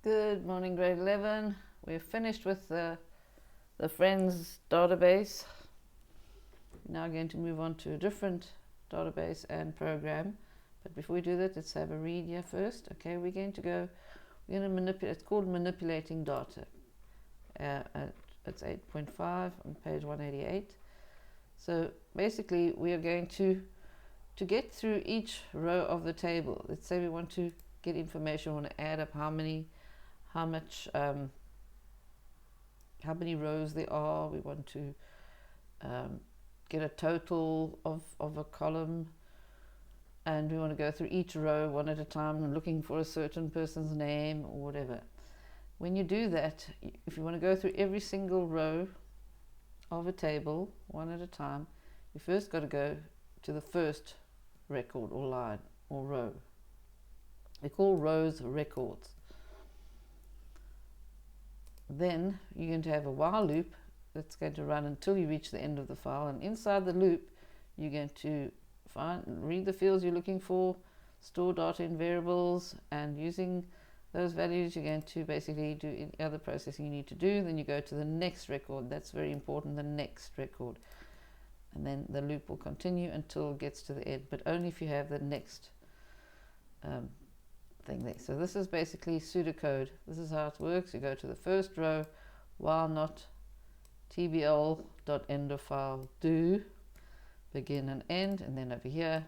Good morning, grade 11. We're finished with the Friends database. We're now going to move on to a different database and program. But before we do that, let's have a read here first. Okay, we're going to manipulate, it's called manipulating data. It's 8.5 on page 188. So basically, we are going to get through each row of the table. Let's say we want to get information, we want to add up how many rows there are. We want to get a total of a column, and we want to go through each row one at a time and looking for a certain person's name or whatever. When you do that, if you want to go through every single row of a table one at a time, you first got to go to the first record or line or row. We call rows records. Then you're going to have a while loop that's going to run until you reach the end of the file, and inside the loop you're going to read the fields you're looking for, store data in variables, and using those values you're going to basically do any other processing you need to do. Then you go to the next record. That's very important, the next record, and then the loop will continue until it gets to the end, but only if you have the next thing there. So this is basically pseudocode. This is how it works. You go to the first row, while not tbl.end of file do begin and end, and then over here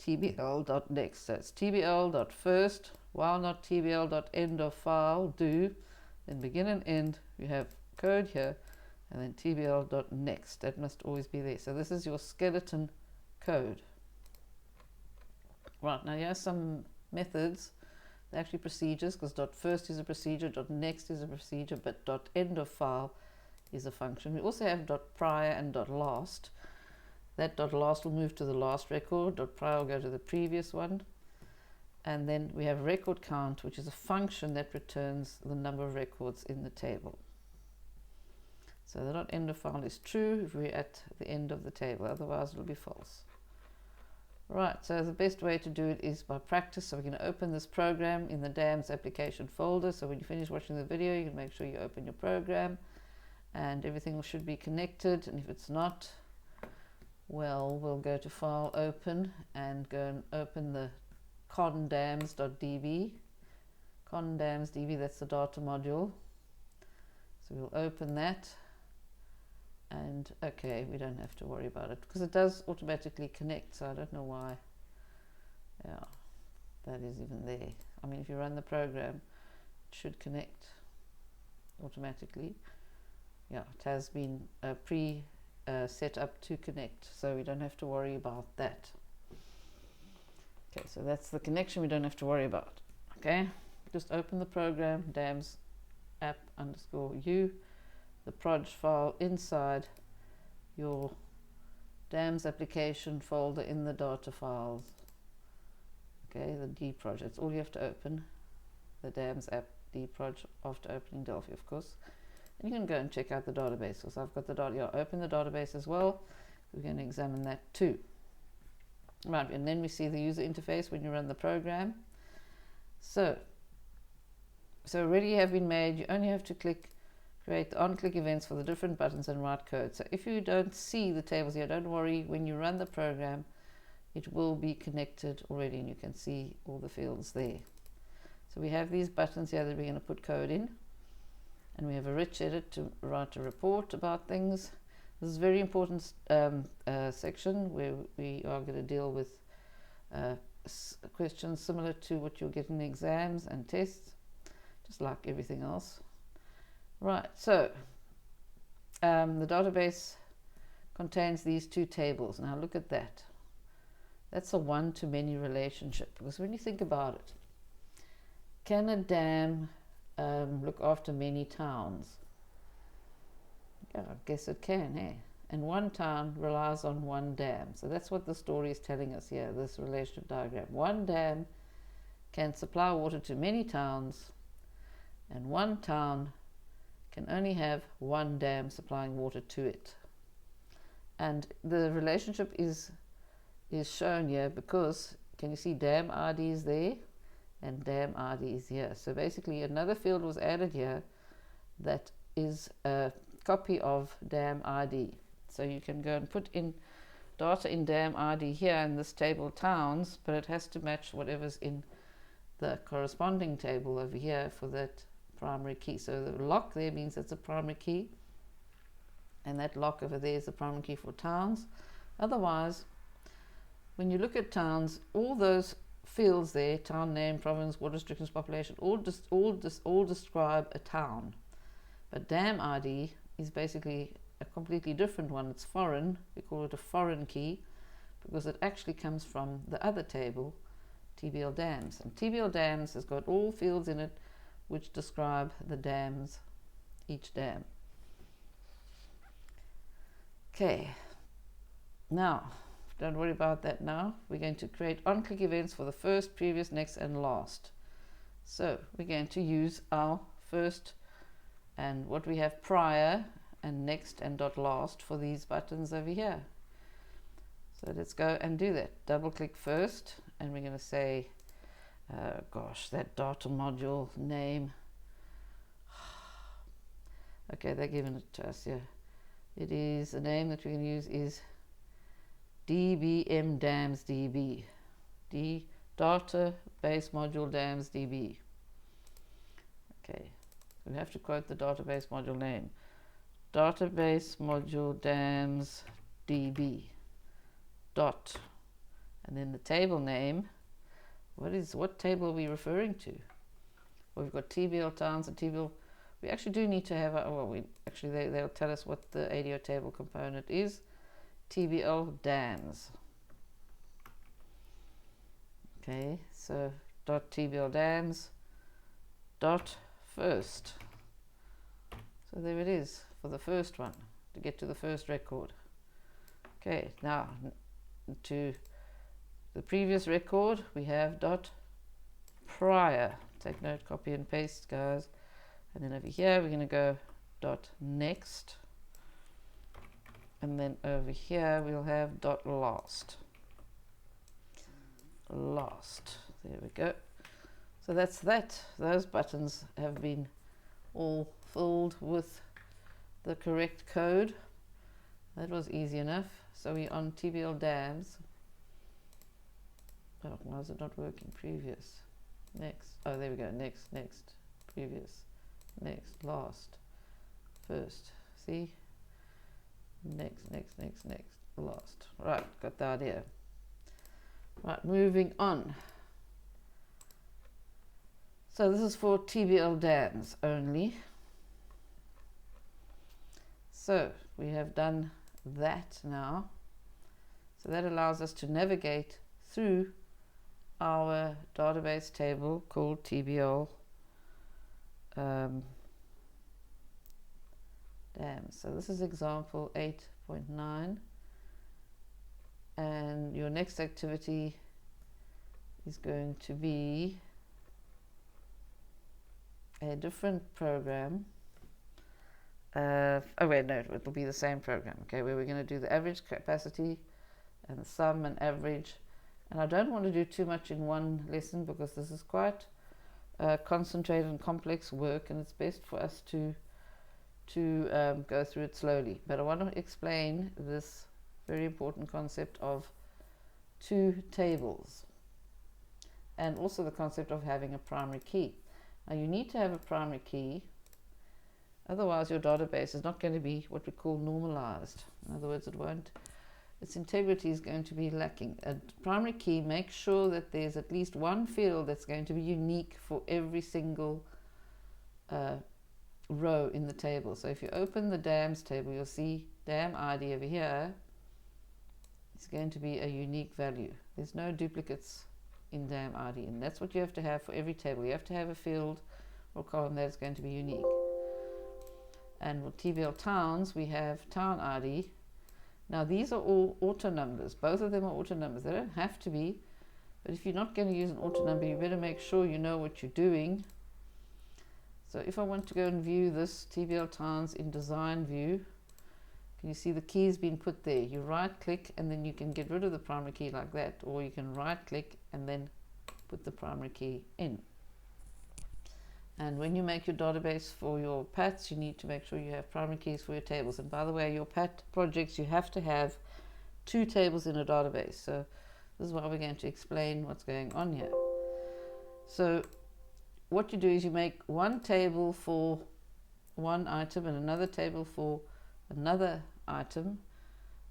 tbl.next. So it's tbl.first, while not tbl.end of file do, then begin and end. We have code here, and then tbl.next. That must always be there. So this is your skeleton code. Right, now here's some methods. They're actually procedures, because .first is a procedure, .next is a procedure, but .end of file is a function. We also have .prior and .last. That .last will move to the last record, .prior will go to the previous one. And then we have record count, which is a function that returns the number of records in the table. So the .end of file is true if we're at the end of the table, otherwise it will be false. Right, so the best way to do it is by practice. So we're going to open this program in the DAMS application folder. So when you finish watching the video, you can make sure you open your program, and everything should be connected. And if it's not, well, we'll go to File, Open, and go and open the condams.db. Condams.db, that's the data module. So we'll open that. And okay, we don't have to worry about it because it does automatically connect, so I don't know why that is even there. I mean, if you run the program, it should connect automatically. Yeah, it has been set up to connect, so we don't have to worry about that. Okay, so that's the connection we don't have to worry about. Okay, just open the program, DAMS app _u, the proj file inside your DAMS application folder in the data files. Okay, the dproj, that's all you have to open, the DAMS app dproj, after opening Delphi, of course. And you can go and check out the database, because I've got the data. Yeah, open the database as well. We're going to examine that too. Right, and then we see the user interface when you run the program. So already have been made. You only have to create the on-click events for the different buttons and write code. So if you don't see the tables here, don't worry. When you run the program, it will be connected already, and you can see all the fields there. So we have these buttons here that we're going to put code in, and we have a rich edit to write a report about things. This is a very important section where we are going to deal with questions similar to what you'll get in the exams and tests, just like everything else. Right, so the database contains these two tables. Now look at that. That's a one-to-many relationship, because when you think about it, can a dam look after many towns? Yeah, I guess it can, eh? And one town relies on one dam. So that's what the story is telling us here, this relationship diagram. One dam can supply water to many towns, and one town can only have one dam supplying water to it. And the relationship is shown here because, can you see dam IDs there? and dam ID is here. So basically another field was added here that is a copy of dam ID. So you can go and put in data in dam ID here in this table towns, but it has to match whatever's in the corresponding table over here for that primary key. So the lock there means it's a primary key, and that lock over there is the primary key for towns. Otherwise, when you look at towns, all those fields there, town name, province, water restrictions, population, all describe a town. But dam ID is basically a completely different one. It's foreign. We call it a foreign key because it actually comes from the other table, TBL dams. And TBL dams has got all fields in it which describe the dams, each dam. Okay, now don't worry about that now. We're going to create on-click events for the first, previous, next, and last. So we're going to use our first and what we have prior and next and dot last for these buttons over here. So let's go and do that. Double click first, and we're going to say, gosh, that data module name. Okay, they're giving it to us here. It is, the name that we're going to use is DBM Dams DB. Database module Dams DB. Okay, we have to quote the database module name. Database module Dams DB. Dot. And then the table name. What table are we referring to? Well, we've got TBL towns and TBL. We actually do need to have they'll tell us what the ADO table component is. TBL dams. Okay, so dot TBL dams dot first. So there it is for the first one, to get to the first record. Okay, now to the previous record we have dot prior. Take note, copy and paste, guys. And then over here we're going to go dot next, and then over here we'll have dot last. There we go. So that's that. Those buttons have been all filled with the correct code. That was easy enough. So we're on TBL dams. Oh, why is it not working? Previous, next. Oh, there we go. Next, previous, next, last, first. See? Next, last. Right, got the idea. Right, moving on. So this is for TBL dams only. So we have done that now. So that allows us to navigate through our database table called TBL dams. So this is example 8.9, and your next activity is going to be a different program. Oh wait, no, it'll be the same program, okay, where we're going to do the average capacity and the sum and average. And I don't want to do too much in one lesson because this is quite concentrated and complex work, and it's best for us to go through it slowly. But I want to explain this very important concept of two tables, and also the concept of having a primary key. Now you need to have a primary key, otherwise your database is not going to be what we call normalized. In other words, its integrity is going to be lacking. A primary key makes sure that there's at least one field that's going to be unique for every single row in the table. So if you open the dams table, you'll see dam ID over here is going to be a unique value. There's no duplicates in dam ID, and that's what you have to have for every table. You have to have a field or column that is going to be unique. And with TBL towns, we have town ID. Now these are all auto numbers. Both of them are auto numbers. They don't have to be, but if you're not going to use an auto number, you better make sure you know what you're doing. So if I want to go and view this TBL towns in design view, can you see the keys being put there? You right click and then you can get rid of the primary key like that, or you can right click and then put the primary key in. And when you make your database for your PATs, you need to make sure you have primary keys for your tables. And by the way, your PAT projects, you have to have 2 tables in a database. So this is why we're going to explain what's going on here. So what you do is you make one table for one item and another table for another item,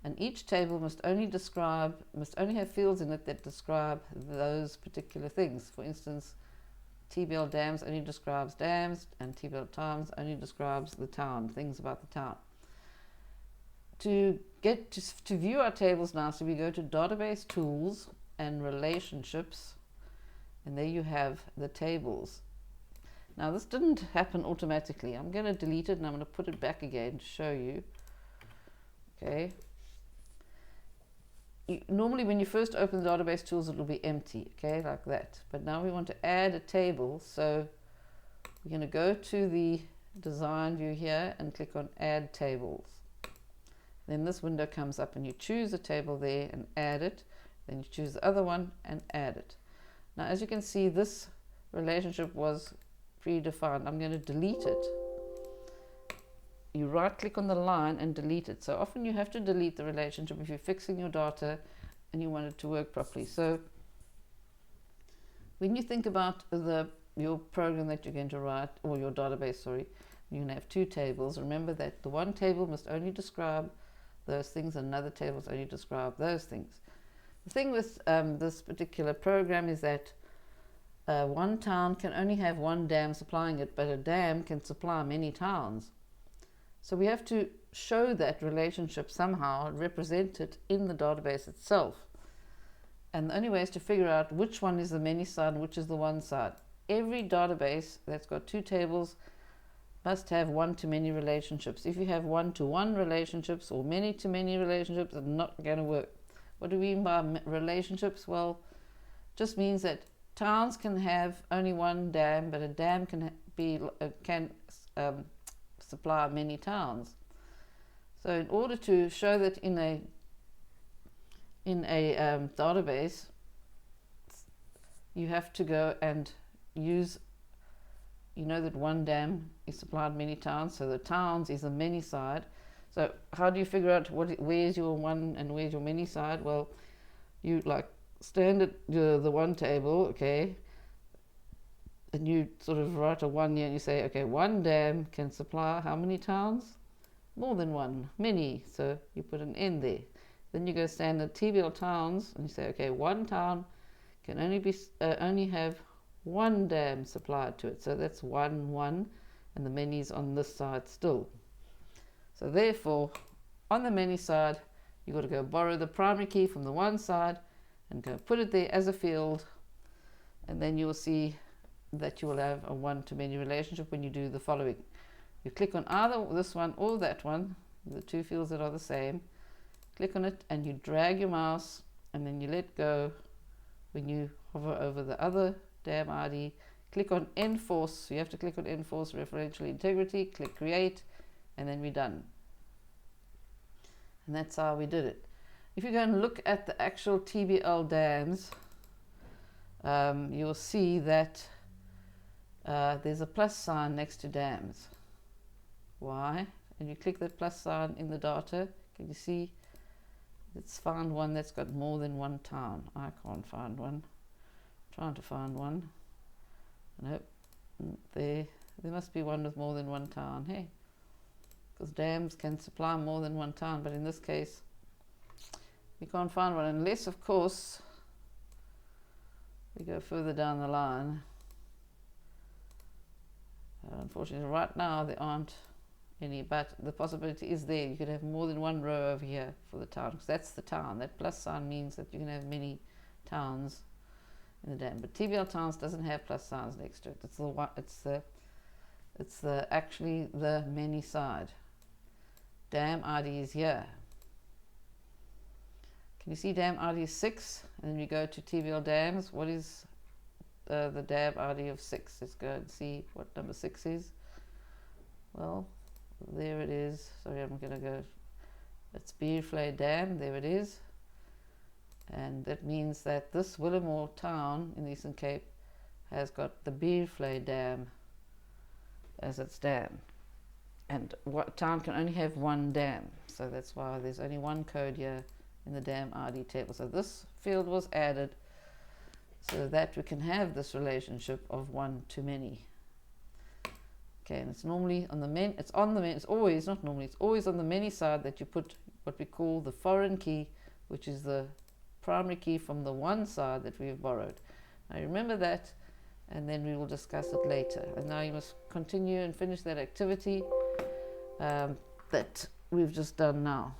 and each table must only have fields in it that describe those particular things. For instance, TBL dams only describes dams, and TBL towns only describes the town, things about the town. To get to view our tables now, so we go to Database Tools and Relationships, and there you have the tables. Now this didn't happen automatically. I'm going to delete it and I'm going to put it back again to show you. Okay. Normally when you first open the database tools, it will be empty, okay, like that. But now we want to add a table, so we're going to go to the design view here and click on Add Tables. Then this window comes up and you choose a table there and add it. Then you choose the other one and add it. Now as you can see, this relationship was predefined. I'm going to delete it. You right click on the line and delete it. So often you have to delete the relationship if you're fixing your data and you want it to work properly. So when you think about your program that you're going to write, or your database, sorry, you're going to have 2 tables. Remember that the one table must only describe those things, and another table must only describe those things. The thing with this particular program is that one town can only have one dam supplying it, but a dam can supply many towns. So we have to show that relationship somehow, represent it in the database itself. And the only way is to figure out which one is the many side and which is the one side. Every database that's got 2 tables must have one-to-many relationships. If you have one-to-one relationships or many-to-many relationships, it's not going to work. What do we mean by relationships? Well, it just means that towns can have only one dam, but a dam can supply many towns. So in order to show that in a database, you have to go and use, you know that one dam is supplied many towns, so the towns is a many side. So how do you figure out where's your one and where's your many side? Well, you like stand at the one table, okay, and you sort of write a 1 here and you say, okay, one dam can supply how many towns? More than one, many, so you put an N there. Then you go stand at TBL towns and you say, okay, one town can only have one dam supplied to it, so that's 1, 1, and the many's on this side still. So therefore, on the many side, you've got to go borrow the primary key from the one side and go put it there as a field, and then you will see that you will have a one-to-many relationship when you do the following. You click on either this one or that one, the 2 fields that are the same, click on it and you drag your mouse and then you let go. When you hover over the other dam ID, click on Enforce. So you have to click on Enforce Referential Integrity, click Create, and then we're done. And that's how we did it. If you go and look at the actual TBL dams, you'll see that there's a plus sign next to dams. Why? And you click that plus sign in the data. Can you see? Let's find one that's got more than one town. I can't find one. I'm trying to find one. Nope. There must be one with more than one town. Hey, because dams can supply more than one town, but in this case, we can't find one unless, of course, we go further down the line. Unfortunately, right now there aren't any, but the possibility is there. You could have more than one row over here for the town, because that's the town. That plus sign means that you can have many towns in the dam. But TBL towns doesn't have plus signs next to it. It's the one. It's actually the many side. Dam ID is here. Can you see dam ID is 6? And then we go to TBL dams. What is the dam ID of 6? Let's go and see what number 6 is. Well, there it is. Sorry, I'm going to go. It's Beerflay Dam. There it is. And that means that this Willimore town in the Eastern Cape has got the Beerflay Dam as its dam. And what town can only have one dam. So that's why there's only one code here in the dam ID table. So this field was added so that we can have this relationship of one to many. Okay, and it's normally on the it's always on the many side that you put what we call the foreign key, which is the primary key from the one side that we've borrowed. Now remember that, and then we will discuss it later. And now you must continue and finish that activity that we've just done now.